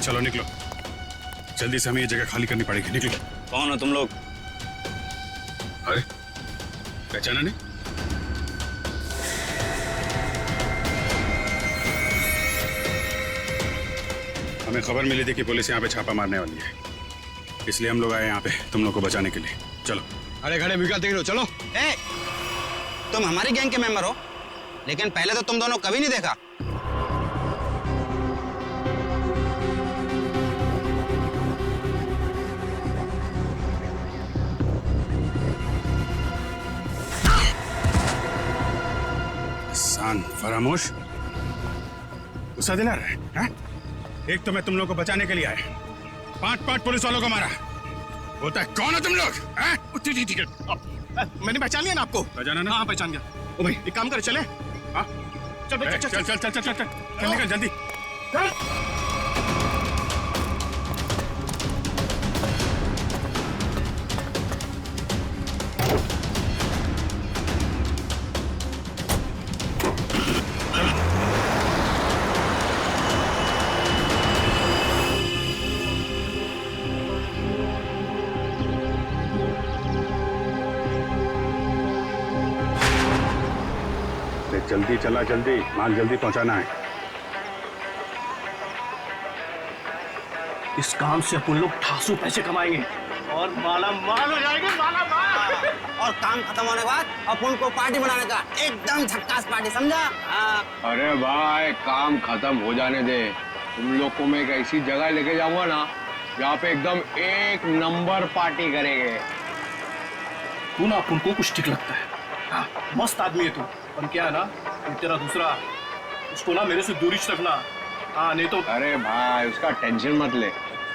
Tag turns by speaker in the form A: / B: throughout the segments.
A: चलो निकलो, जल्दी से हमें ये जगह खाली करनी पड़ेगी। निकलो।
B: कौन हो तुम लोग?
A: अरे पहचाना नहीं? हमें खबर मिली थी कि पुलिस यहाँ पे छापा मारने वाली है, इसलिए हम लोग आए यहाँ पे तुम लोग को बचाने के लिए। चलो।
C: अरे खड़े विकल्प देख लो, चलो।
B: ए, तुम हमारी गैंग के मेंबर हो, लेकिन पहले तो तुम दोनों कभी नहीं देखा।
A: सान फरामोश, गुस्सा दिला रहा है, हाँ? एक तो मैं तुम लोग को बचाने के लिए आया, 5 पुलिस वालों को मारा। बोलता है कौन हो तुम लोग?
C: ठीक है, मैंने पहचान लिया ना आपको।
A: पहचाना ना?
C: हाँ पहचान गया। ओ भाई एक काम कर, चले।
A: हाँ
C: चल भाई,
A: चल चल चल चल चल चल निकल जल्दी। जल्दी चला, जल्दी माल जल्दी पहुंचाना है।
C: इस काम से अपन लोग ठासू पैसे कमाएंगे और माला माल हो जाएंगे, माला माल।
B: और काम खत्म होने के बाद अपन को पार्टी बनाने का, एकदम झक्कास पार्टी, समझा?
D: अरे भाई काम खत्म हो जाने दे, तुम लोग को मैं एक ऐसी जगह लेके जाऊंगा ना जहाँ पे एकदम 1 नंबर पार्टी करेंगे।
C: तू ना अपन को कुछ ठीक लगता है। हाँ, मस्त आदमी है तू, पर क्या है ना, तेरा दूसरा, उसको ना मेरे से दूरी रखना। हाँ नहीं तो।
D: अरे भाई उसका टेंशन मत ले,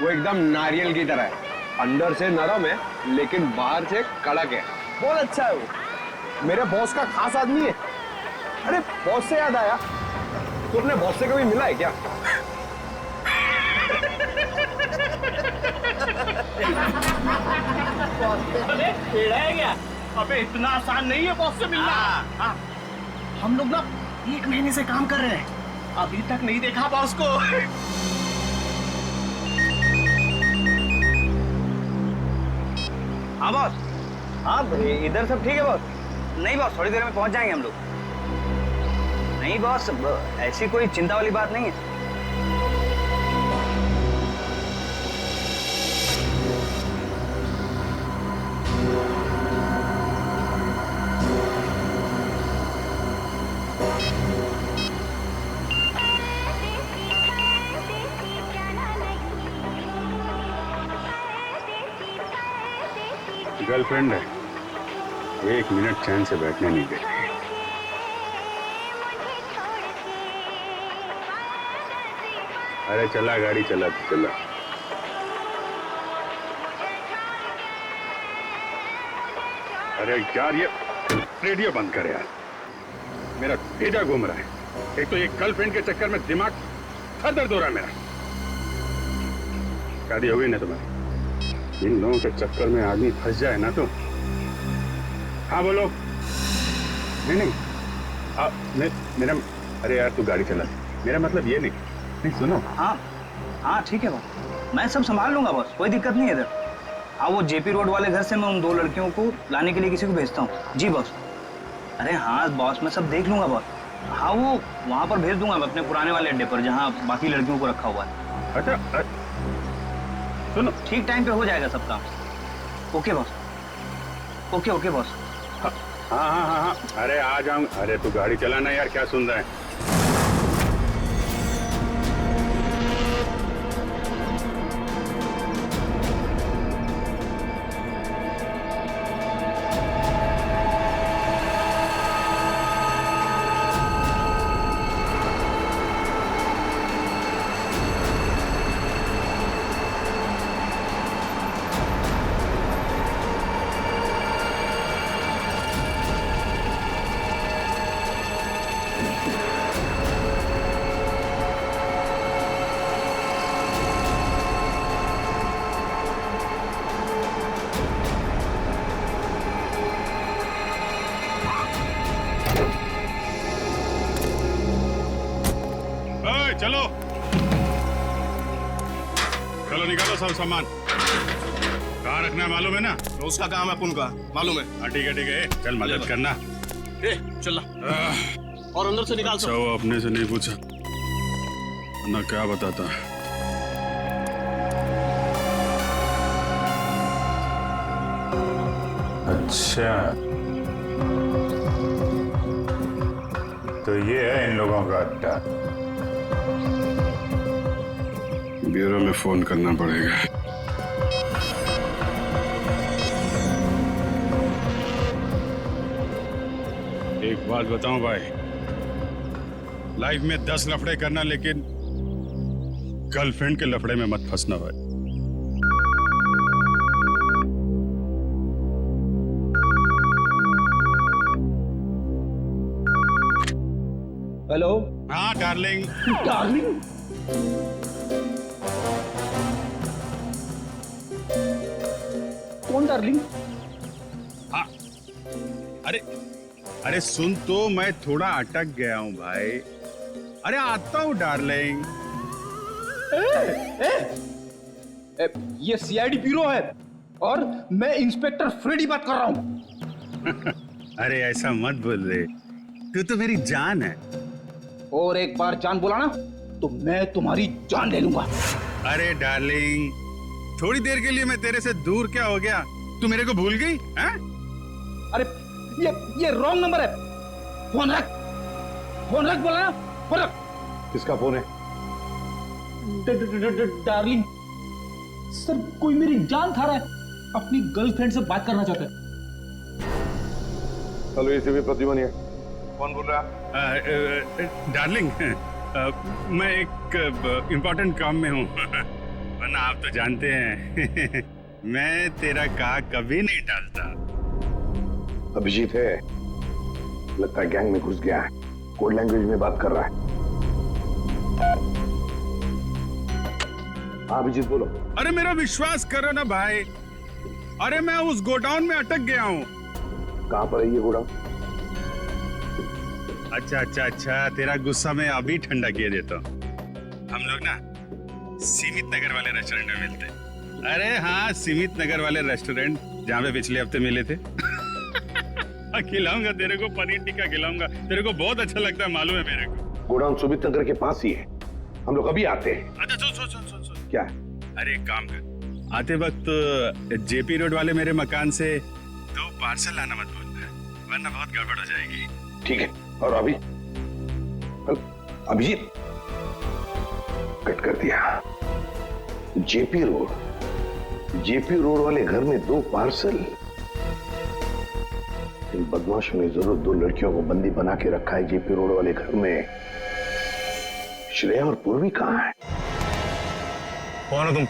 D: वो एकदम नारियल की तरह है, अंदर से नरम है लेकिन बाहर से कड़क है। बहुत अच्छा है वो, मेरे बॉस का खास आदमी है। अरे बॉस से याद आया, तू अपने बॉस से कभी मिला है क्या?
C: अरे टेढ़ा है क्या? अबे इतना आसान नहीं है बॉस से मिलना। हाँ। हम लोग ना 1 महीने से काम कर रहे हैं, अभी तक नहीं देखा बॉस को।
B: हाँ बॉस।
D: हाँ इधर सब ठीक है बॉस?
B: नहीं बॉस, थोड़ी देर में पहुंच जाएंगे हम लोग। नहीं बॉस, ऐसी कोई चिंता वाली बात नहीं है।
A: गर्लफ्रेंड है, 1 मिनट चैन से बैठने नहीं देती। अरे चला गाड़ी, चला चला। अरे यार ये रेडियो बंद कर यार, मेरा भेजा घूम रहा है। एक तो ये गर्लफ्रेंड के चक्कर में दिमाग सर दर्द हो रहा है मेरा। शादी हो गई ना तुम्हारी? इन लोगों के चक्कर में आदमी फंस जाए ना तो। हाँ बोलो। नहीं नहीं मेरा, अरे यार तू गाड़ी चला, मेरा मतलब ये नहीं सुनो।
B: हाँ हाँ ठीक है बॉस, मैं सब संभाल लूंगा बॉस, कोई दिक्कत नहीं है इधर। हाँ वो जेपी रोड वाले घर से मैं उन 2 लड़कियों को लाने के लिए किसी को भेजता हूँ। जी बॉस। अरे हाँ बॉस, मैं सब देख लूंगा बॉस। हाँ वो वहाँ पर भेज दूंगा मैं अपने पुराने वाले अड्डे पर जहाँ बाकी लड़कियों को रखा हुआ है।
A: अच्छा सुनो,
B: ठीक टाइम पे हो जाएगा सब काम। Okay boss, okay okay boss.
A: हाँ हाँ हाँ हाँ, अरे आ जाऊंगा। अरे तू गाड़ी चलाना यार, क्या सुन रहा है? चलो निकालो सब सामान। कहाँ रखना है मालूम है ना?
C: तो उसका काम है अपन का, मालूम है।
A: हाँ ठीक है, चल मदद करना।
C: ए चल ला। और अंदर से निकाल
A: अच्छा वो अपने से नहीं पूछा ना, क्या बताता।
E: अच्छा, तो ये है इन लोगों का अड्डा।
A: ब्यूरो में फोन करना पड़ेगा। एक बात बताऊं भाई, लाइफ में 10 लफड़े करना, लेकिन गर्लफ्रेंड के लफड़े में मत फंसना भाई।
C: हेलो
A: हाँ डार्लिंग।
C: डार्लिंग, कौन डार्लिंग?
A: हाँ अरे सुन तो, मैं थोड़ा अटक गया हूँ भाई। अरे आता हूँ डार्लिंग।
C: ये सीआईडी ब्यूरो है और मैं इंस्पेक्टर फ्रेडी बात कर रहा हूँ।
A: अरे ऐसा मत बोल रे, तू तो मेरी जान है।
C: और एक बार जान बोला ना तो मैं तुम्हारी जान ले लूंगा।
A: अरे डार्लिंग, थोड़ी देर के लिए मैं तेरे से दूर क्या हो गया? तू मेरे को भूल गई हैं?
C: अरे ये रॉन्ग नंबर है। फोन रख बोला ना, फोन रख।
D: किसका फोन है?
C: डार्लिंग सर, कोई मेरी जान खा रहा है, अपनी गर्लफ्रेंड से बात करना चाहता है।
D: हेलो, ये भी प्रतिभा नहीं है। कौन बोल रहा है?
A: डार्लिंग, मैं एक इम्पोर्टेंट काम में हूँ। वरना आप तो जानते हैं मैं तेरा का कभी नहीं टालता।
F: अभिजीत है, लगता है गैंग में घुस गया है, कोड लैंग्वेज में बात कर रहा है। हाँ अभिजीत बोलो।
A: अरे मेरा विश्वास करो ना भाई, अरे मैं उस गोडाउन में अटक गया हूँ।
F: कहाँ पर है ये गोडाउन?
A: अच्छा, तेरा गुस्सा मैं अभी ठंडा किए देता हूँ। हम लोग ना सीमित नगर वाले रेस्टोरेंट में मिलते हैं। अरे हाँ, सीमित नगर वाले रेस्टोरेंट जहाँ पे पिछले हफ्ते मिले थे। खिलाऊंगा तेरे को, पनीर टिक्का खिलाऊंगा, तेरे को बहुत अच्छा लगता है, मालूम है मेरे को।
F: गोडाउन सुमित नगर के पास ही है, हम लोग अभी आते हैं।
A: अच्छा सुन।
F: क्या?
A: अरे एक काम कर, आते वक्त जेपी रोड वाले मेरे मकान से 2 पार्सल लाना मत भूलना, वरना बहुत गड़बड़ हो जाएगी।
F: ठीक है। और अभी अभिजीत कट कर दिया। जेपी रोड वाले घर में 2 पार्सल। इन बदमाशों ने जरूर 2 लड़कियों को बंदी बना के रखा है जेपी रोड वाले घर में। श्रेया और पूर्वी कहाँ है?
D: कौन हो तुम?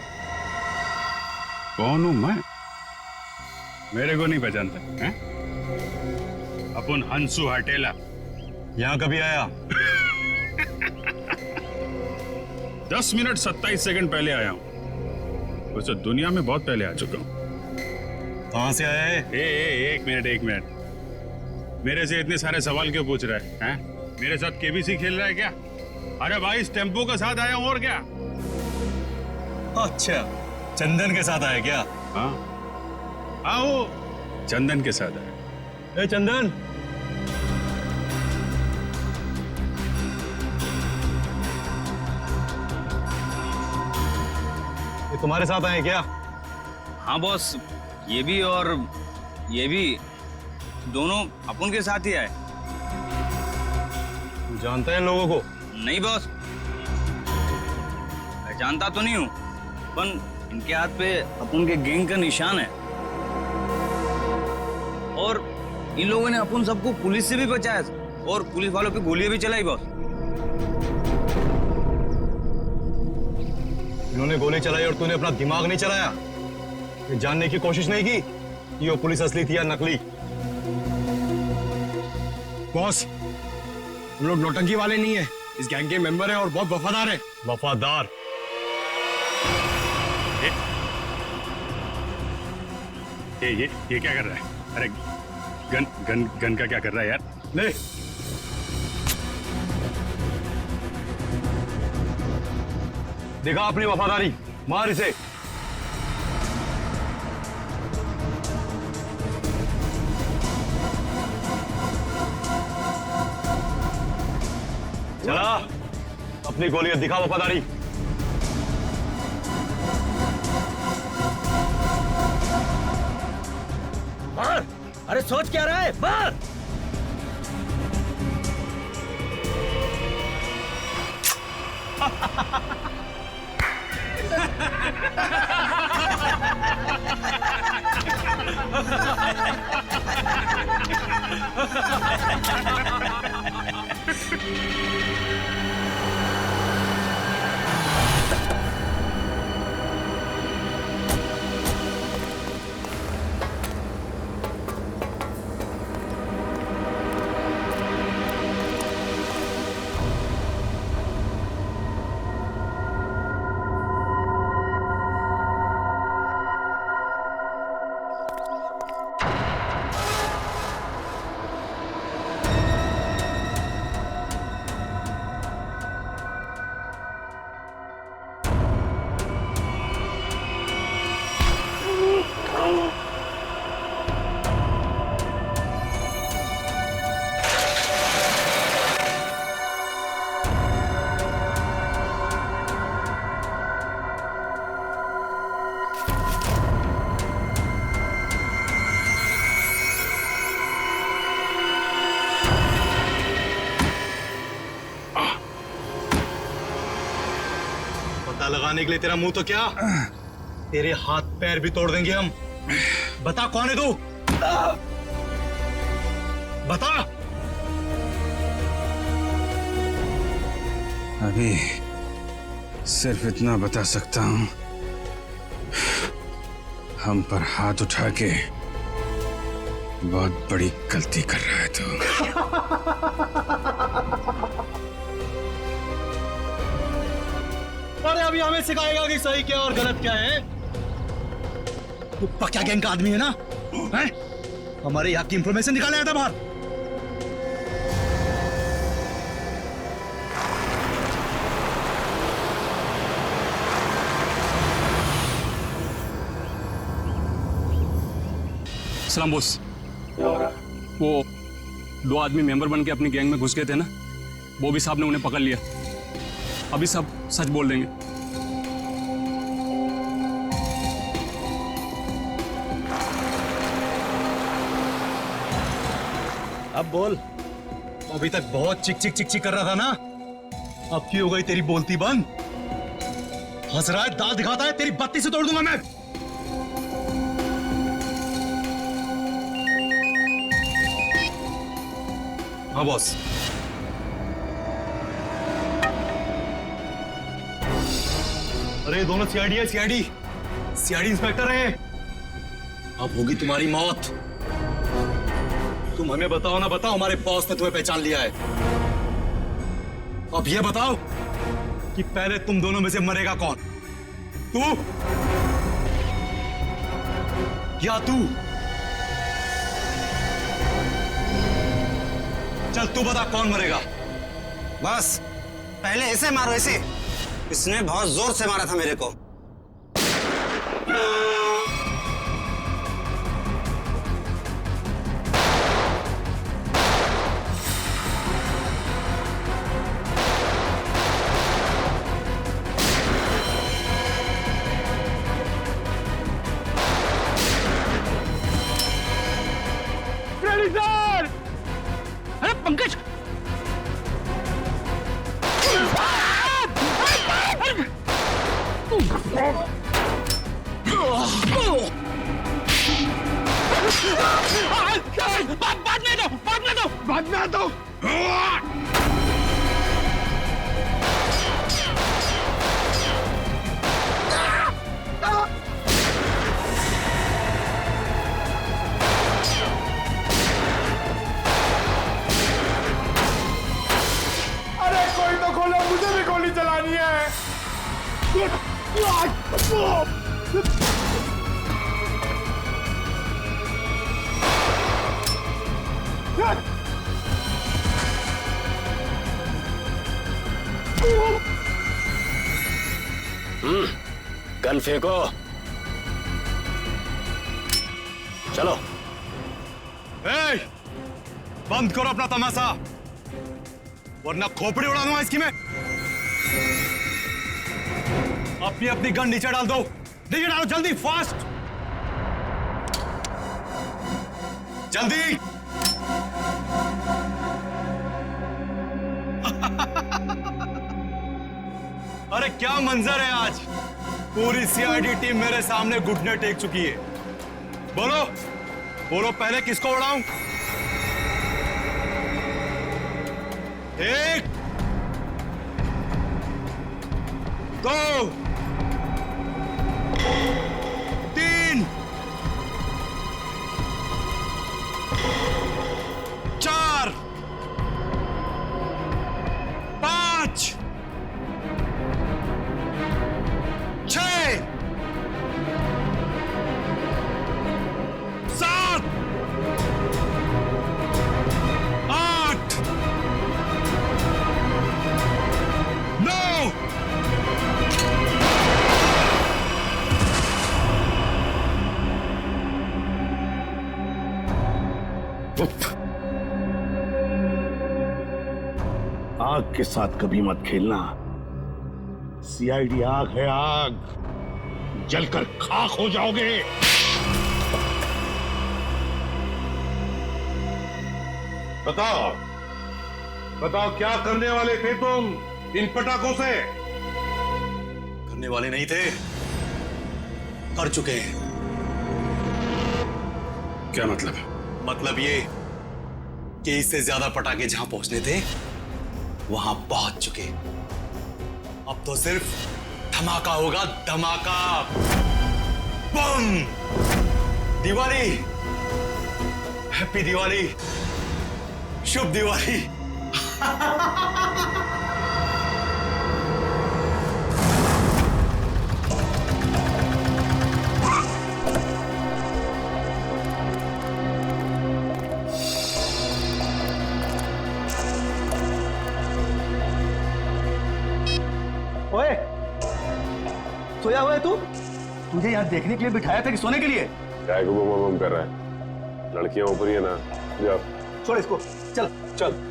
A: कौन हूं मैं? मेरे को नहीं पहचानता हैं? अपन हंसू हटेला।
D: यहाँ कभी आया?
A: 10 मिनट 27 सेकंड पहले आया हूं। वैसे दुनिया में बहुत पहले आ चुका हूं।
D: कहाँ से आया है?
A: एक मिनट। मेरे से इतने सारे सवाल क्यों पूछ रहा है? हैं? मेरे साथ केबीसी खेल रहा है क्या? अरे भाई, इस टेम्पो के साथ आया हूं, और क्या?
D: अच्छा, चंदन के साथ आया क्या?
A: हाँ, वो चंदन के साथ आया।
D: ए चंदन, ये तुम्हारे साथ आए क्या?
B: हाँ बॉस, ये भी और ये भी, दोनों अपन के साथ ही आए।
D: तू जानता है इन लोगों को?
B: नहीं बॉस, मैं जानता तो नहीं हूँ, पर इनके हाथ पे अपन के गैंग का निशान है। और इन लोगों ने अपन सबको पुलिस से भी बचाया और पुलिस वालों पे गोलियां भी चलाई बॉस।
D: इन्होंने गोली चलाई और तूने अपना दिमाग नहीं चलाया? ये जानने की कोशिश नहीं की कि वो पुलिस असली थी या नकली?
G: बॉस, हम लोग नौटंकी वाले नहीं है, इस गैंग के मेंबर हैं और बहुत वफादार हैं।
D: वफादार?
A: ये क्या कर रहा है? अरे गन का क्या कर रहा है यार?
D: ले, देखा अपनी वफादारी, मार इसे। चला, अपनी गोलियां दिखा वफादारी।
B: मार। अरे सोच क्या रहा है, मार।
G: पता लगाने के लिए तेरा मुंह तो क्या, तेरे हाथ पैर भी तोड़ देंगे हम। बता कौन है तू, बता।
A: अभी सिर्फ इतना बता सकता हूं, हम पर हाथ उठा के बहुत बड़ी गलती कर रहा है तू।
G: अरे अभी हमें सिखाएगा कि सही क्या और गलत क्या है। तू पक्का गैंग का आदमी है ना, हैं? हमारे यहाँ की इंफॉर्मेशन निकाले आया था बाहर।
H: सलाम बॉस। वो 2 आदमी मेंबर बन के अपनी गैंग में घुस गए थे ना, वो भी साहब ने उन्हें पकड़ लिया। अभी सब सच बोल देंगे।
G: अब बोल। अभी तक बहुत चिक चिक चिक चिक कर रहा था ना, अब की हो गई तेरी बोलती बंद? हंस रहा है, दाल दिखाता है, तेरी बत्ती से तोड़ दूंगा मैं। हाँ बॉस। अरे दोनों सीआईडी है, सीआईडी इंस्पेक्टर है। अब होगी तुम्हारी मौत। तुम हमें बताओ ना बताओ, हमारे बॉस ने तुम्हें पहचान लिया है। अब ये बताओ कि पहले तुम दोनों में से मरेगा कौन, तू या तू? चल तू बता कौन मरेगा।
I: बस पहले ऐसे मारो, ऐसे। इसने बहुत जोर से मारा था मेरे को।
B: अरे पंकज, बाद में दो।
A: अरे कोई तो खोलो, मुझे भी गोली चलानी है।
E: गन फेंको। चलो।
G: ए, बंद करो अपना तमाशा, वरना खोपड़ी उड़ा दूंगा इसकी मैं। अपनी अपनी गन नीचे डाल दो, नीचे डालो जल्दी, फास्ट, जल्दी। अरे क्या मंजर है आज, पूरी सीआईडी टीम मेरे सामने घुटने टेक चुकी है। बोलो बोलो, पहले किसको उड़ाऊं? एक, दो, तीन, चार, पांच, छह, सात, आठ, नौ,
F: आग के साथ कभी मत खेलना। सीआईडी आग है, आग, जलकर खाक हो जाओगे।
A: बताओ बताओ, क्या करने वाले थे तुम इन पटाखों से?
G: करने वाले नहीं थे, कर चुके हैं।
A: क्या मतलब?
G: मतलब ये कि इससे ज्यादा पटाखे जहां पहुंचने थे वहां पहुंच चुके। अब तो सिर्फ धमाका होगा, धमाका, बम। दिवाली, हैप्पी दिवाली, शुभ दिवाली।
B: ओए, सोया हुआ है तू? तुझे यहाँ देखने के लिए बिठाया था कि सोने के लिए?
D: क्या को बम कर रहा है? लड़कियां ऊपर ही है ना, जाओ।
B: छोड़ इसको, चल
D: चल।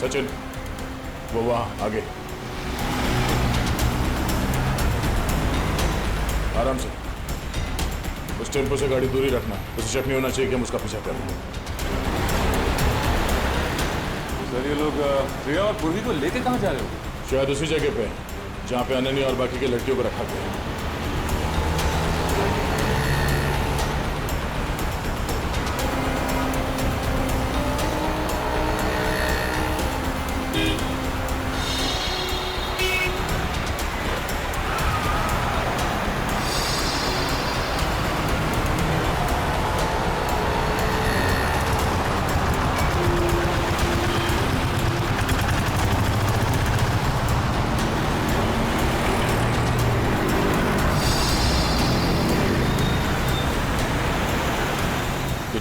E: सचिन, वो वहां आगे। आराम से, उस टेम्पो से गाड़ी दूरी रखना, उसे शक नहीं होना चाहिए कि हम उसका पीछा कर रहे हैं।
H: सर ये लोग प्रिया और पूर्वी को लेके कहाँ जा रहे हो?
E: शायद उसी जगह पे जहां पे अनन्या और बाकी के लड़कियों को रखा गया है।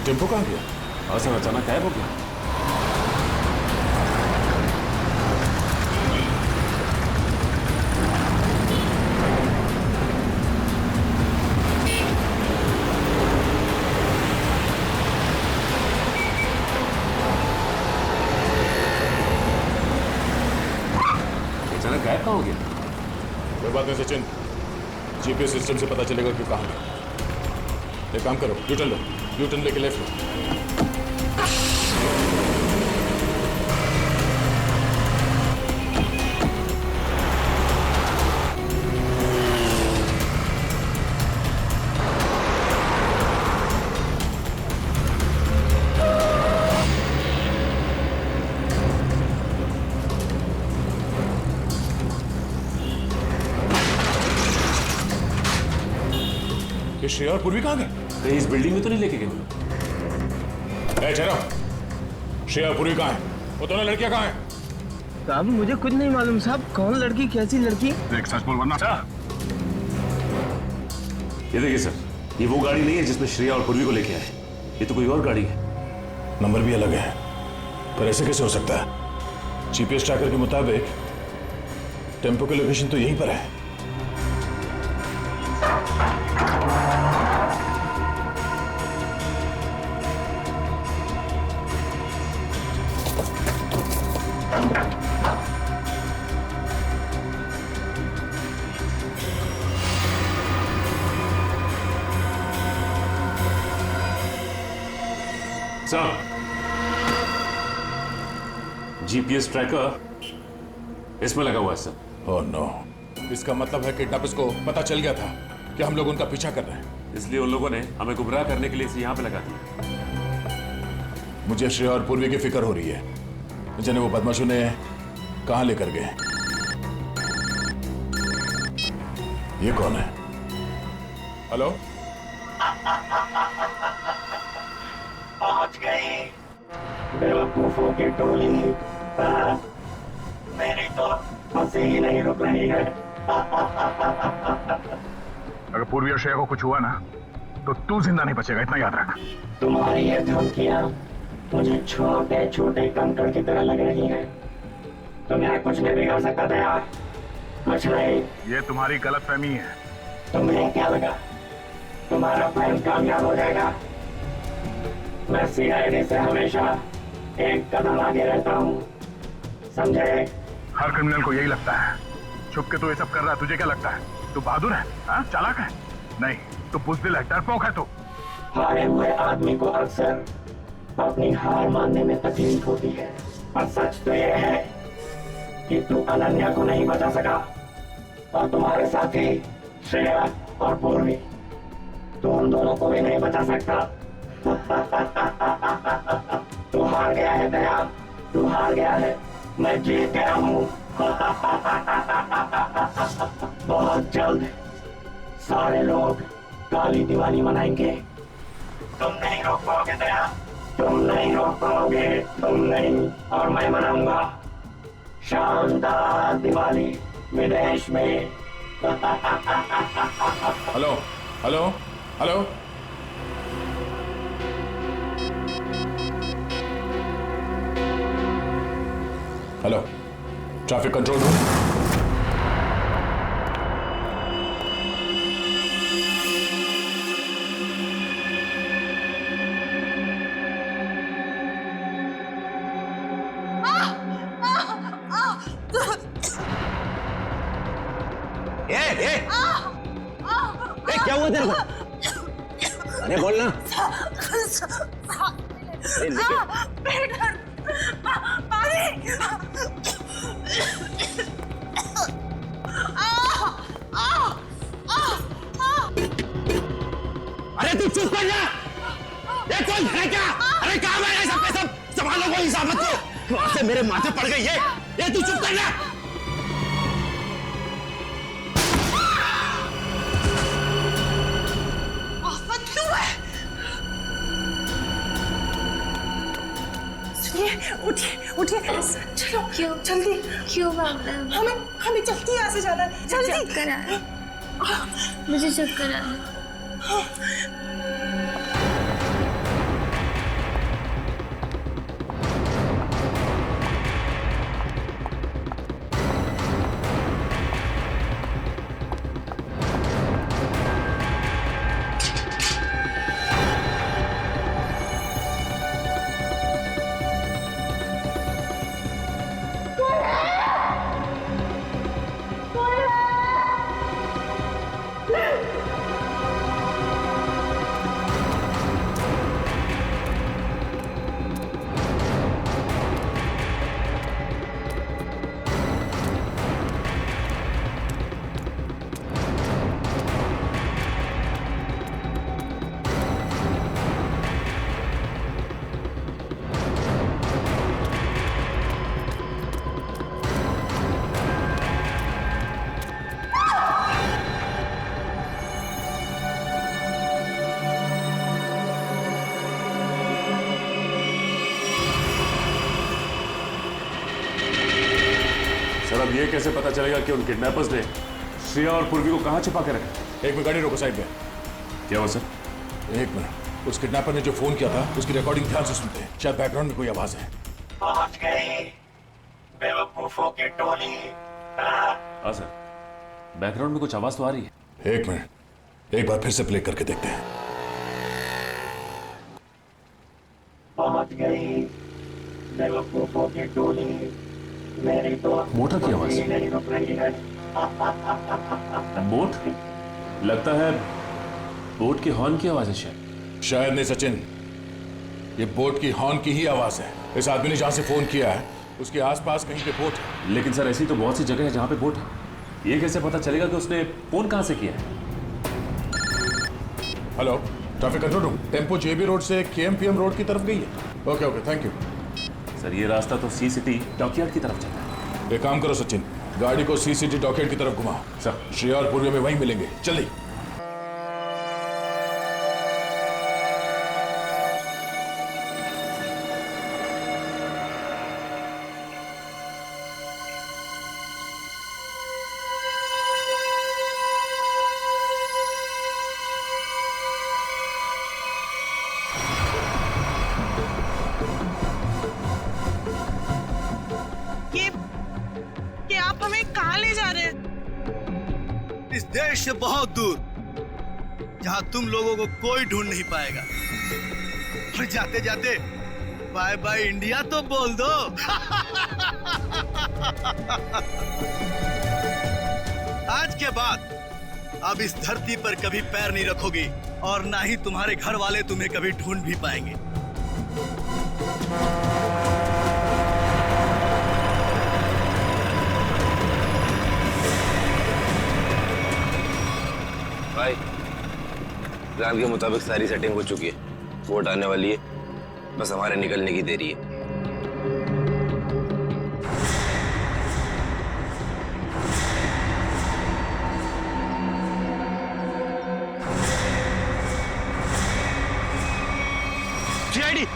E: टेम्पो कहाँ गया?
H: हाँ सर, अचानक गायब हो गया। अचानक गायब कहाँ हो गया?
E: कोई बात नहीं सचिन, जीपीएस सिस्टम से पता चलेगा कि कहाँ है। एक काम करो, यूटर्न लो, यूटर्न लेके लेफ्ट लो। श्रेया और पूर्वी कहाँ गए?
H: कहीं इस बिल्डिंग में तो नहीं लेके गए?
E: चलो, श्रेया और पूर्वी कहाँ है? वो दोनों लड़कियां कहाँ हैं?
J: साहब मुझे कुछ नहीं मालूम साहब, कौन लड़की कैसी लड़की?
A: देख सच बोल वरना
H: ये देखिए सर, ये वो गाड़ी नहीं है जिसमें श्रेया और पूर्वी को लेके आए। ये तो कोई और गाड़ी है।
E: नंबर भी अलग है, पर ऐसे कैसे हो सकता है? जीपीएस ट्रैकर के मुताबिक टेम्पो की लोकेशन तो यहीं पर है।
H: सर, जीपीएस ट्रैकर इसमें लगा हुआ है सर।
E: ओह नो, इसका मतलब है किडनैपर्स को पता चल गया था कि हम लोग उनका पीछा कर रहे हैं,
H: इसलिए उन लोगों ने हमें गुमराह करने के लिए इसे यहाँ पे लगा दिया।
E: मुझे श्रेया और पूर्वी की फिक्र हो रही है। जिन्हें वो बदमाशों ने कहाँ लेकर गए? ये कौन है? हेलो,
K: पहुंच गई बेवकूफों की टोली। मेरी तो हंसी ही नहीं रुक रही है।
A: अगर पूर्वी और श्रेया को कुछ हुआ ना तो तू जिंदा नहीं बचेगा, इतना याद रख।
K: तुम्हारी ये धमकियां मुझे छोटे छोटे कंकड़ की तरह लग रही हैं। तुम्हें कुछ नहीं बिगाड़ सकता था यार, कुछ नहीं।
A: ये तुम्हारी गलतफहमी है।
K: तुम्हें क्या लगा तुम्हारा प्लान कामयाब हो जाएगा? मैं सीआईडी से हमेशा एक कदम आगे रहता हूँ, समझे?
A: हर क्रिमिनल को यही लगता है। छुप के तू ये सब कर रहा है, तुझे क्या लगता है? तू बहादुर है, हाँ? चालाक है? नहीं, तू बुज़दिल है, डरपोक है तू।
K: हारे हुए आदमी को अक्सर अपनी हार मानने में तकलीफ होती है, पर सच तो यह है कि तू अनन्या को नहीं बचा सका, और तुम्हारे साथी श्रेया और पूर्वी, तू उन दोनों को भी नहीं बचा सकता। तू हार गया है दया, तू हार गया है। मैं जीत गया हूँ। बहुत जल्द सारे लोग काली दिवाली मनाएंगे। तुम नहीं रोक पाओगे दया, तुम नहीं रोक पाओगे, तुम नहीं। और मैं मनाऊंगा शानदार दिवाली विदेश में।
E: Hello hello hello, hello, traffic control room.
I: क्या हुआ तेरे को? अरे बोल ना। अरे तू चुप कर जा। ये कौन है क्या? अरे काम है सब के सब संभालो, कोई हिसाब मत करो। वहां से मेरे माथे पड़ गई ये तू चुप कर जा।
L: उठिए उठिए, चलो।
M: क्यों?
L: जल्दी।
M: क्यों मैम?
L: हमें जल्दी यहाँ से जाना है, जल्दी।
M: चक्कर आ रहा है, मुझे चक्कर आ रहा है।
E: सर अब ये कैसे पता चलेगा कि उन किडनैपर्स ने श्रेया और पूर्वी को कहाँ छिपा के रखा? एक मिनट गाड़ी रोको साइड में। क्या हुआ सर? एक मिनट, उस किडनैपर ने जो फोन किया था उसकी रिकॉर्डिंग ध्यान से सुनते हैं, शायद बैकग्राउंड में कोई आवाज है।
K: पहुंच गई बेवकूफों की टोली।
E: हाँ सर, बैकग्राउंड में कुछ आवाज तो आ रही है। एक मिनट, एक बार फिर से प्ले करके देखते हैं।
K: पहुंच गई बेवकूफों की टोली, मेरी तो
E: मोटर की आवाज
K: नहीं रुक रही है।
E: बोट? लगता है बोट की हॉर्न की आवाज है। शायद नहीं सचिन, ये बोट की हॉर्न की ही आवाज है। इस आदमी ने जहां से फोन किया है उसके आसपास कहीं पे बोट है। लेकिन सर ऐसी तो बहुत सी जगह है जहां पे बोट है, ये कैसे पता चलेगा कि उसने फोन कहां से किया है? Hello, traffic control room, tempo JB road से केएमपीएम रोड की तरफ गई है। Okay okay, thank you sir. ये रास्ता तो सी सिटी डॉकयार्ड की तरफ जाता है। एक काम करो सचिन, गाड़ी को सी सिटी डॉकयार्ड की तरफ घुमाओ। सर, श्रेया और पूर्वी में वहीं मिलेंगे, जल्दी।
L: ये आप हमें कहाँ ले जा रहे हैं?
G: इस देश से बहुत दूर, जहां तुम लोगों को कोई ढूंढ नहीं पाएगा। और जाते जाते बाय बाय इंडिया तो बोल दो। आज के बाद अब इस धरती पर कभी पैर नहीं रखोगी और ना ही तुम्हारे घर वाले तुम्हें कभी ढूंढ भी पाएंगे।
N: भाई, प्लान के मुताबिक सारी सेटिंग हो चुकी है, वोट आने वाली है, बस हमारे निकलने की देरी है।
G: सीआईडी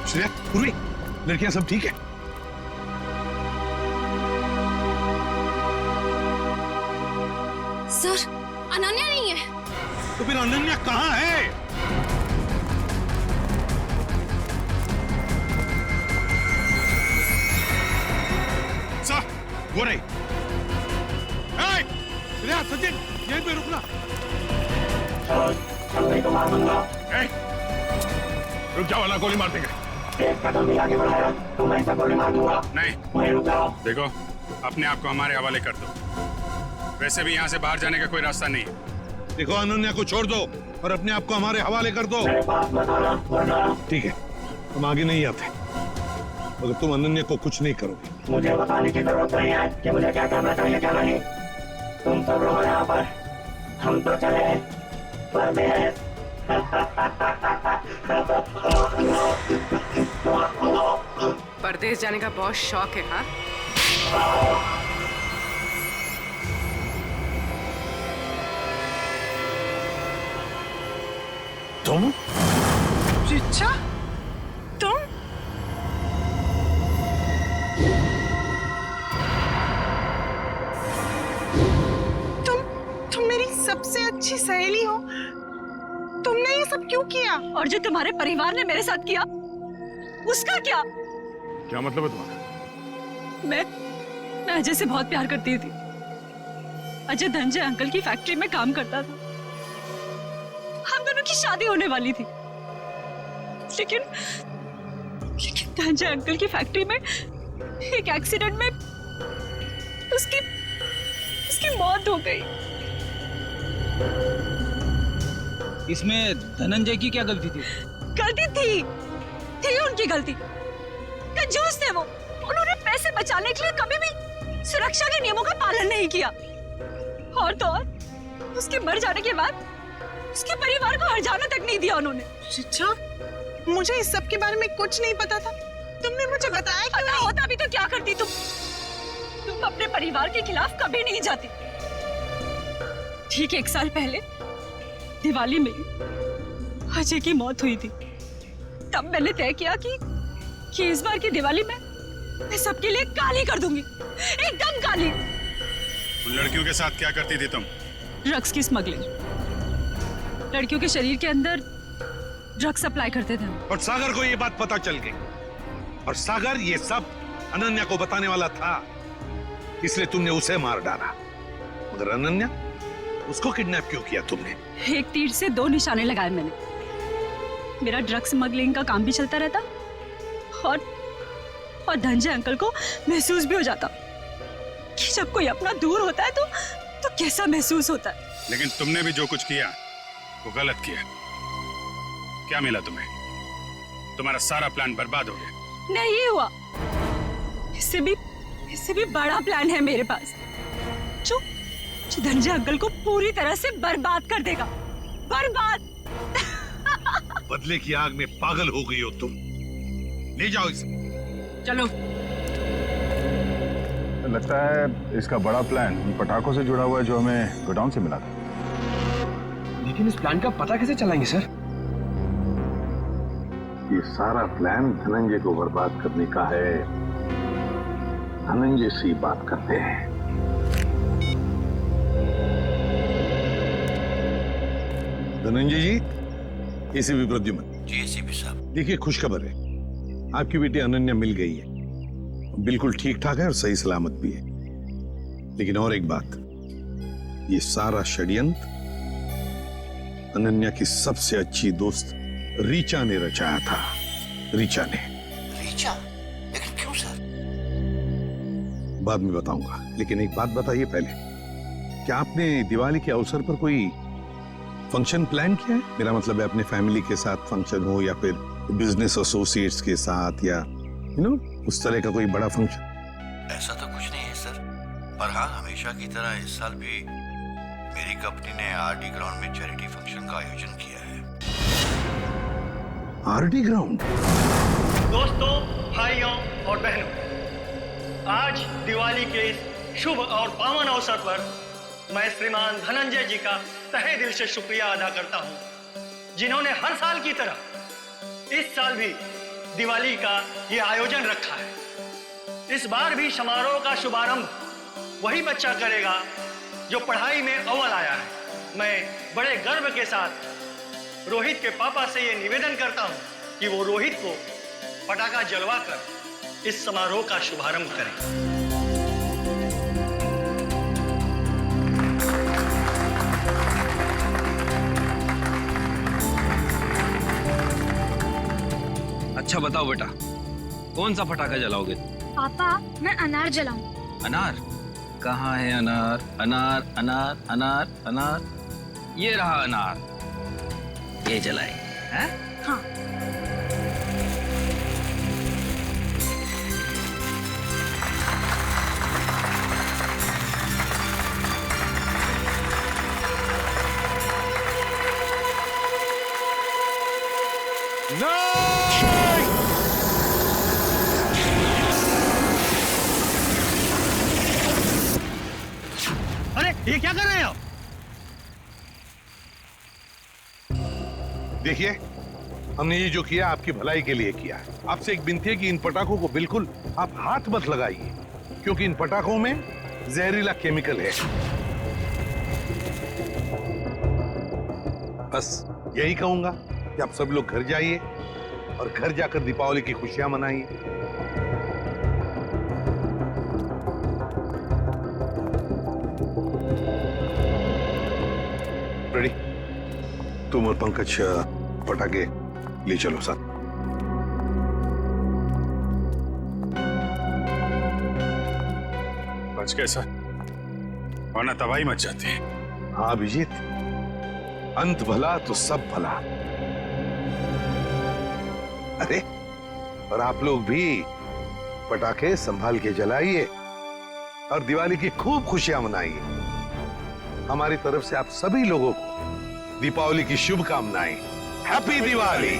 G: श्रेया, पूर्वी, लड़कियां सब ठीक है?
M: सर, अनन्या नहीं है।
G: तो फिर अनन्या कहाँ है? सर, वो रही। श्रेया, सचिन, यहीं पे रुकना।
K: चल नहीं तो मार दूंगा।
A: रुक जाओ ना, गोली मार देंगे।
K: एक कदम भी आगे बढ़ाया तो मैं इसे गोली मार दूंगा।
A: नहीं,
K: वहीं रुक जाओ।
A: देखो, अपने आप को हमारे हवाले कर दो। वैसे भी यहाँ से बाहर जाने का कोई रास्ता नहीं है।
G: देखो, अनन्या को छोड़ दो और अपने आप को हमारे हवाले कर दो।
K: मेरे पास बताना वरना।
G: ठीक है, हम आगे नहीं आते मगर तुम अनन्या को कुछ नहीं करोगे।
K: मुझे बताने की जरूरत नहीं है कि मुझे क्या करना चाहिए क्या नहीं। तुम सब रहो यहाँ पर, हम तो चले। ऊपर में है।
O: परदेश जाने का बहुत शौक है, हाँ?
F: तुम?
L: रिचा, तुम? तुम मेरी सबसे अच्छी सहेली हो। तुमने ये सब क्यों किया?
P: और जो तुम्हारे परिवार ने मेरे साथ किया, उसका क्या?
E: क्या मतलब है तुम्हारा?
P: मैं अजय से बहुत प्यार करती थी। अजय धनंजय अंकल की फैक्ट्री में काम करता था। हम दोनों की शादी होने वाली थी, लेकिन धनंजय अंकल की फैक्ट्री में एक एक्सीडेंट में उसकी मौत हो गई।
B: इसमें धनंजय की क्या गलती थी?
P: गलती थी उनकी गलती। कंजूस थे वो। उन्होंने पैसे बचाने के लिए कभी भी सुरक्षा के नियमों का पालन नहीं किया। और तो और उसके मर जाने के बाद उसके परिवार को हर्जाना तक नहीं दिया उन्होंने।
L: रिचा, मुझे इस सब के बारे में कुछ नहीं पता था। तुमने मुझे बताया क्यों नहीं?
P: होता भी तो क्या करती तुम अपने परिवार के खिलाफ कभी नहीं जाती। ठीक 1 साल पहले दिवाली में अजय की मौत हुई थी। तब मैंने तय किया कि इस बार की दिवाली में मैं सबके लिए काली कर दूंगी, एकदम काली।
E: उन लड़कियों के साथ क्या करती थी तुम?
P: ड्रग्स की स्मगलिंग। लड़कियों के शरीर के अंदर ड्रग्स सप्लाई करते थे।
F: और सागर को ये बात पता चल गई, और सागर ये सब अनन्या को बताने वाला था, इसलिए तुमने उसे मार डाला। मगर अनन्या, उसको किडनैप क्यों किया तुमने?
P: एक तीर से 2 निशाने लगाए मैंने। मेरा ड्रग्स स्मगलिंग का काम भी चलता रहता और धनंजय अंकल को महसूस भी हो जाता कि जब कोई अपना दूर होता है तो कैसा महसूस होता है।
E: लेकिन तुमने भी जो कुछ किया वो गलत किया। क्या मिला तुम्हें? तुम्हारा सारा प्लान बर्बाद हो गया।
P: नहीं हुआ, इससे भी बड़ा प्लान है मेरे पास, जो धनंजय अंकल को पूरी तरह से बर्बाद कर देगा। बर्बाद।
F: बदले की आग में पागल हो गई हो तुम। ले जाओ इसे।
P: चलो।
Q: लगता है इसका बड़ा प्लान उन पटाखों से जुड़ा हुआ है जो हमें गोडाउन से मिला था।
D: लेकिन इस प्लान का पता कैसे चलाएंगे सर?
F: ये सारा प्लान धनंजय को बर्बाद करने का है। धनंजय से बात करते हैं। धनंजय जी, एसीपी प्रद्युमन।
N: जी एसीपी साहब।
F: देखिए, खुशखबर है, आपकी बेटी अनन्या मिल गई है। बिल्कुल ठीक ठाक है और सही सलामत भी है। लेकिन और एक बात, ये सारा षड्यंत्र अनन्या की सबसे अच्छी दोस्त रीचा ने रचाया था। रीचा ने।
N: रीचा? लेकिन क्यों सर?
F: बाद में बताऊंगा, लेकिन एक बात बताइए पहले, क्या आपने दिवाली के अवसर पर कोई फंक्शन प्लान किया है? मेरा मतलब है अपने फैमिली के साथ फंक्शन हो या फिर बिजनेस एसोसिएट्स के साथ, या उस तरह का कोई बड़ा फंक्शन।
N: ऐसा तो कुछ नहीं है सर, पर हाँ हमेशा की तरह इस साल भी मेरी कंपनी ने आरडी ग्राउंड में चैरिटी फंक्शन का आयोजन किया है।
F: RD ground?
R: दोस्तों, भाइयों और बहनों, आज दिवाली के इस शुभ और पावन अवसर पर मैं श्रीमान धनंजय जी का तहे दिल से शुक्रिया अदा करता हूं, जिन्होंने हर साल की तरह इस साल भी दिवाली का ये आयोजन रखा है। इस बार भी समारोह का शुभारंभ वही बच्चा करेगा जो पढ़ाई में अव्वल आया है। मैं बड़े गर्व के साथ रोहित के पापा से ये निवेदन करता हूं कि वो रोहित को पटाखा जलवाकर इस समारोह का शुभारंभ करें।
S: अच्छा बताओ बेटा, कौन सा पटाखा जलाओगे?
M: पापा, मैं अनार जलाऊं।
S: अनार? कहाँ है अनार? अनार अनार अनार अनार, ये रहा अनार, ये जलाएंगे। हैं?
M: हाँ।
R: अरे ये क्या कर रहे हो?
F: देखिए, हमने ये जो किया आपकी भलाई के लिए किया है। आपसे एक विनती है कि इन पटाखों को बिल्कुल आप हाथ मत लगाइए, क्योंकि इन पटाखों में जहरीला केमिकल है। बस यही कहूंगा कि आप सब लोग घर जाइए और घर जाकर दीपावली की खुशियां मनाइए। रेडी? तुम और पंकज पटाखे ले चलो साथ।
A: बच गए सर, वरना तबाही मच जाती है।
F: हाँ अभिजीत, अंत भला तो सब भला। अरे और आप लोग भी पटाखे संभाल के जलाइए और दिवाली की खूब खुशियां मनाइए। हमारी तरफ से आप सभी लोगों को दीपावली की शुभकामनाएं। हैप्पी दिवाली।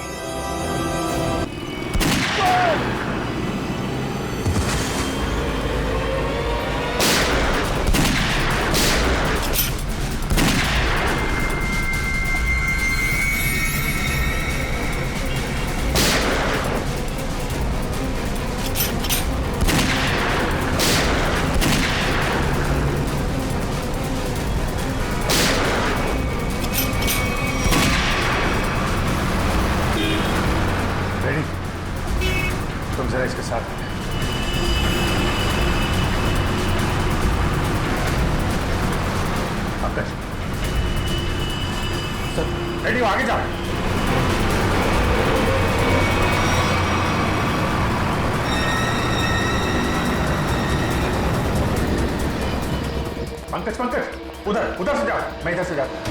A: तुम जरा इसके साथ। पंकज सर, रेडी हो, आगे जाओ। पंकज पंकज, उधर से जाओ, मैं इधर से जाता हूं।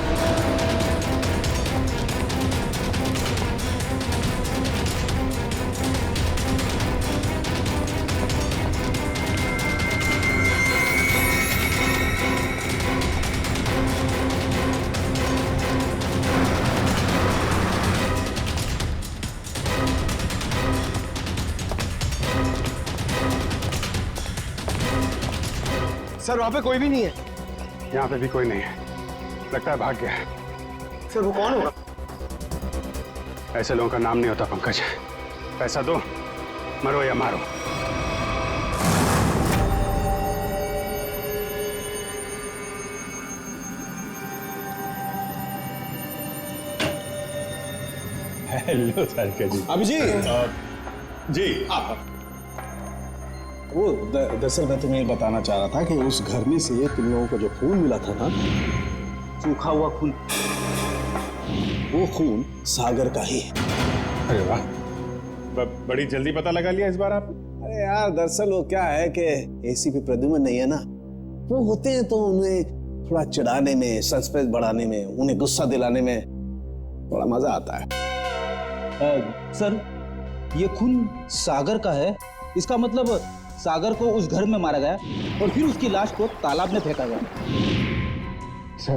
D: सर वहां पे कोई भी नहीं है।
A: यहाँ पे भी कोई नहीं है, लगता है भाग गया है।
D: सर वो कौन होगा?
A: ऐसे लोगों का नाम नहीं होता पंकज। पैसा दो, मरो या मारो। हेलो तारिका जी।
Q: अभिजीत
A: जी
Q: वो दरअसल मैं तुम्हें बताना चाह रहा था कि उस घर में से तुम लोगों को जो खून मिला था ना,
B: सूखा हुआ खून,
Q: वो खून सागर का ही है।
A: अरे वाह, बड़ी जल्दी पता लगा लिया इस बार आपने।
Q: अरे यार दरअसल वो क्या है कि एसीपी प्रद्युमन नहीं है ना, वो होते हैं तो उन्हें थोड़ा चिढ़ाने में, सस्पेंस बढ़ाने में, उन्हें गुस्सा दिलाने में थोड़ा मजा आता है।
B: सर ये खून सागर का है, इसका मतलब सागर को उस घर में मारा गया और फिर उसकी लाश को तालाब में फेंका गया।
D: सर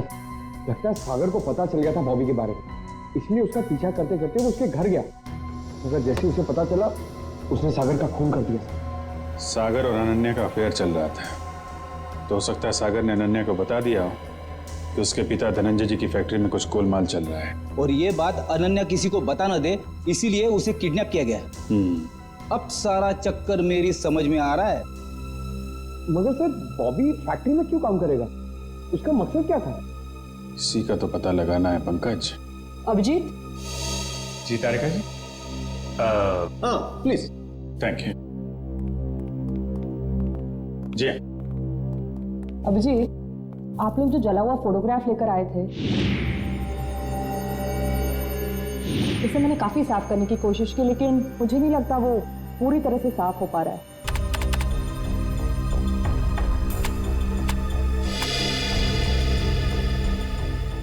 D: लगता है सागर को पता चल गया था बॉबी के बारे में, इसलिए उसका पीछा करते करते वो उसके घर गया, मगर जैसे उसे पता चला उसने सागर का खून कर दिया।
A: सागर और अनन्या का अफेयर चल रहा था, तो हो सकता है सागर ने अनन्या को बता दिया हो कि उसके पिता धनंजय जी की फैक्ट्री में कुछ गोलमाल चल रहा है,
B: और ये बात अनन्या किसी को बता न दे, इसीलिए उसे किडनैप किया गया। अब सारा चक्कर मेरी समझ में आ रहा है।
D: मगर सर बॉबी फैक्ट्री में क्यों काम करेगा, उसका मकसद क्या था?
A: इसी का तो पता लगाना है पंकज।
P: अभिजीत
A: जी तारिका जी।
Q: हाँ प्लीज।
A: थैंक यू जी।
P: अभिजीत, आप लोग जो जला हुआ फोटोग्राफ लेकर आए थे, इसे मैंने काफी साफ करने की कोशिश की, लेकिन मुझे नहीं लगता वो पूरी तरह से साफ हो पा रहा है।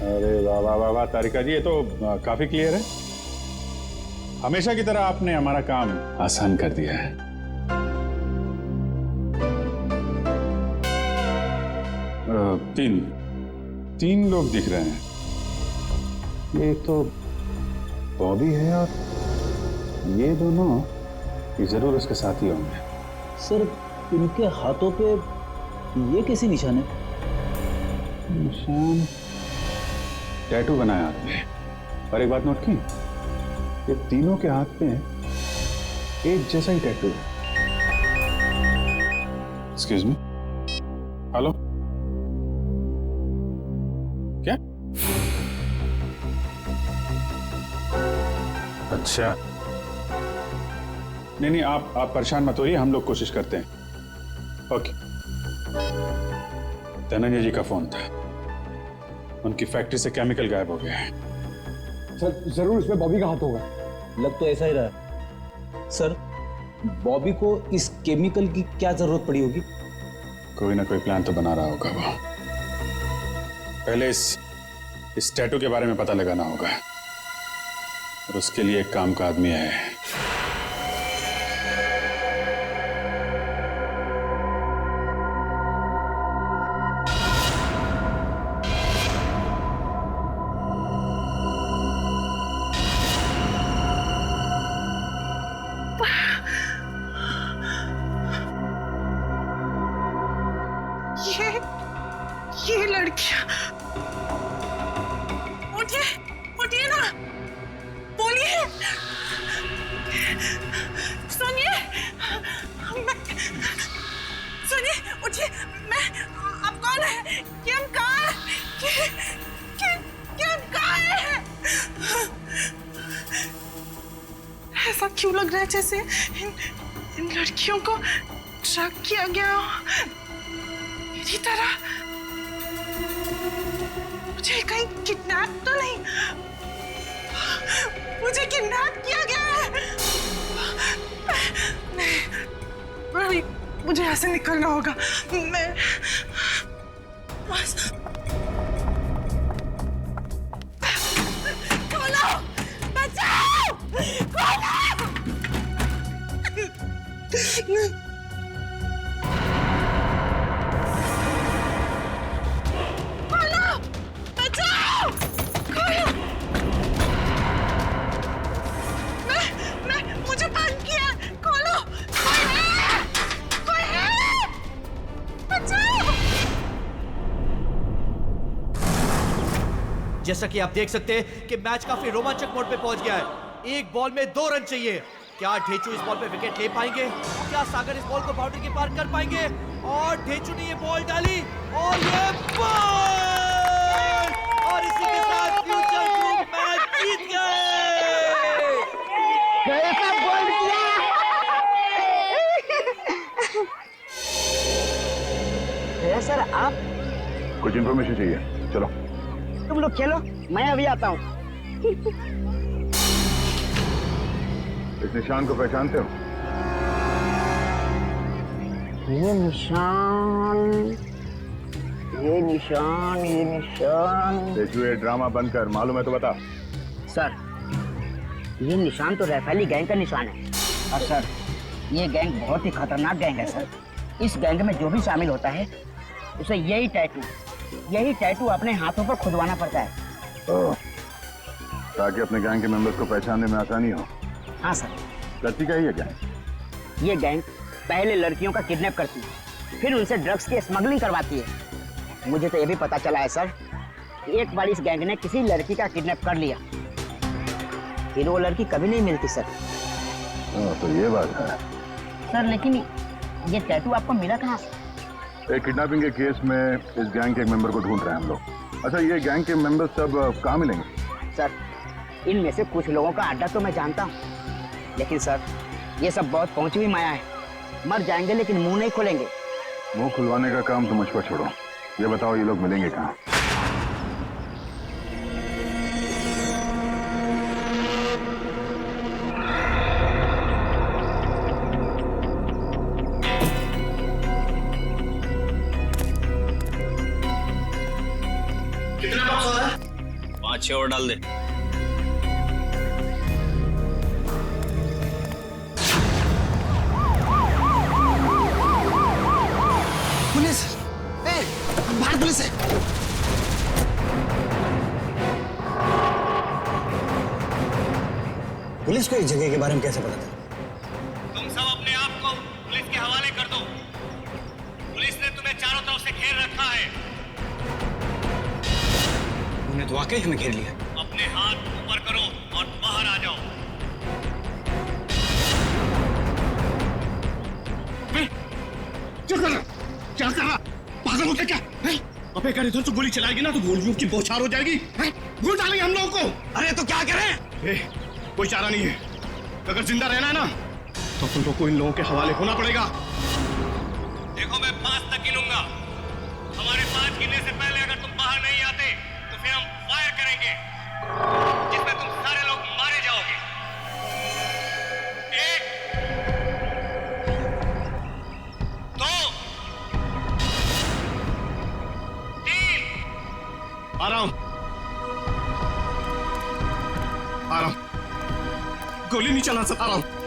A: अरे वाह वाह वाह वाह तारिका जी, ये तो काफी क्लियर है। हमेशा की तरह आपने हमारा काम आसान कर दिया है। तीन लोग दिख रहे हैं। ये तो बॉबी है और ये दोनों ये जरूर उसके साथ ही होंगे।
T: सर इनके हाथों पे ये कैसी निशान है?
A: निशान टैटू बनाया आपने। और एक बात नोट की, ये तीनों के हाथ पे एक जैसा ही टैटू है। एक्सक्यूज मी, हेलो, क्या? अच्छा, नहीं आप परेशान मत होइए, हम लोग कोशिश करते हैं। ओके। धनंजय जी का फोन था, उनकी फैक्ट्री से केमिकल गायब हो गया है।
D: सर जरूर इसमें बॉबी का हाथ होगा।
T: लग तो ऐसा ही रहा है। सर बॉबी को इस केमिकल की क्या जरूरत पड़ी होगी?
A: कोई ना कोई प्लान तो बना रहा होगा वो। पहले इस टैटू के बारे में पता लगाना होगा, और उसके लिए एक काम का आदमी है।
L: ये लड़कियां, उठिए उठिए ना, बोलिए, सुनिए, सुनिए, उठिए, मैं, आप कौन है? किम कहाँ है? किम कहाँ है? ऐसा क्यों लग रहा है जैसे इन लड़कियों को ट्रैक किया गया हो मेरी तरह? मुझे कहीं किडनैप तो नहीं? मुझे किडनैप किया गया है? नहीं, मुझे यहाँ से निकलना होगा। मैं बस खोलो, बचाओ, खोलो। मुझे बंद किया, खोलो, कोई है, बचाओ।
U: जैसा कि आप देख सकते हैं कि मैच काफी रोमांचक मोड पे पहुंच गया है। एक बॉल में 2 रन चाहिए। क्या ढेचू इस बॉल पे विकेट ले पाएंगे? क्या सागर इस बॉल को बाउंड्री के पार कर पाएंगे? और ढेचू ने ये बॉल डाली और ये बॉल, और इसी के साथ फ्यूचर ग्रुप मैच जीत गए।
V: कैसा बॉल किया? सर आप,
A: कुछ इंफॉर्मेशन चाहिए, चलो।
V: तुम लोग खेलो, मैं अभी आता हूँ।
A: इस निशान को पहचानते हो?
V: ये निशान।
A: ये ड्रामा बंद कर, मालूम है तो बता।
V: सर ये निशान तो रैफेली गैंग का निशान है, और सर ये गैंग बहुत ही खतरनाक गैंग है सर। इस गैंग में जो भी शामिल होता है उसे यही टैटू अपने हाथों पर खुदवाना पड़ता है।
A: ताकि अपने गैंग के मेंबर्स को पहचानने में आसानी हो।
V: हाँ सर।
A: करती क्या है ये गैंग?
V: ये गैंग पहले लड़कियों का किडनैप करती है, फिर उनसे ड्रग्स की स्मगलिंग करवाती है। मुझे तो ये भी पता चला है सर, एक बार इस गैंग ने किसी लड़की का किडनैप कर लिया, फिर वो लड़की कभी नहीं मिलती सर।
A: तो ये बात है
V: सर। लेकिन ये टैटू आपको मिला कहाँ से?
A: एक किडनैपिंग के केस में इस गैंग के एक मेंबर को ढूंढ रहे हैं हम लोग। अच्छा, ये गैंग के मेंबर सब कहाँ मिलेंगे?
V: सर इनमें से कुछ लोगों का अड्डा तो मैं जानता हूँ, लेकिन सर ये सब बहुत पहुंची हुई माया है, मर जाएंगे लेकिन मुंह नहीं खोलेंगे।
A: मुंह खुलवाने का काम तो मुझ पर छोड़ो, ये बताओ ये लोग मिलेंगे कहाँ?
U: कितना बॉक्स हो रहा है?
B: 5-6 और डाल दे।
V: पुलिस, बाहर पुलिस है।
C: पुलिस को इस जगह के बारे में कैसे पता था?
R: तुम सब अपने आप को पुलिस के हवाले कर दो। पुलिस ने तुम्हें चारों तरफ से घेर रखा है।
C: उन्होंने तो वाकई हमें घेर लिया।
R: अपने हाथ ऊपर करो और बाहर आ जाओ।
I: क्या कर रहा? क्या कर रहा? पागल हो क्या? अबे अगर इधर से गोली चलाएगी ना तो गोलियों की बौछार हो जाएगी। गोली डालेंगे हम लोगों को। अरे तो क्या करें? कोई चारा नहीं है। अगर जिंदा रहना है ना तो तुम लोग को इन लोगों के हवाले होना पड़ेगा।
R: देखो मैं 5 तक गिनूंगा। हमारे 5 गिनने से पहले अगर तुम बाहर नहीं आते तो फिर हम फायर करेंगे जिसमें तुम सारे लोग मारे जाओगे। 1 2 3।
I: आ रहा हूं। गोली नहीं चला सकता। आ रहा हूं।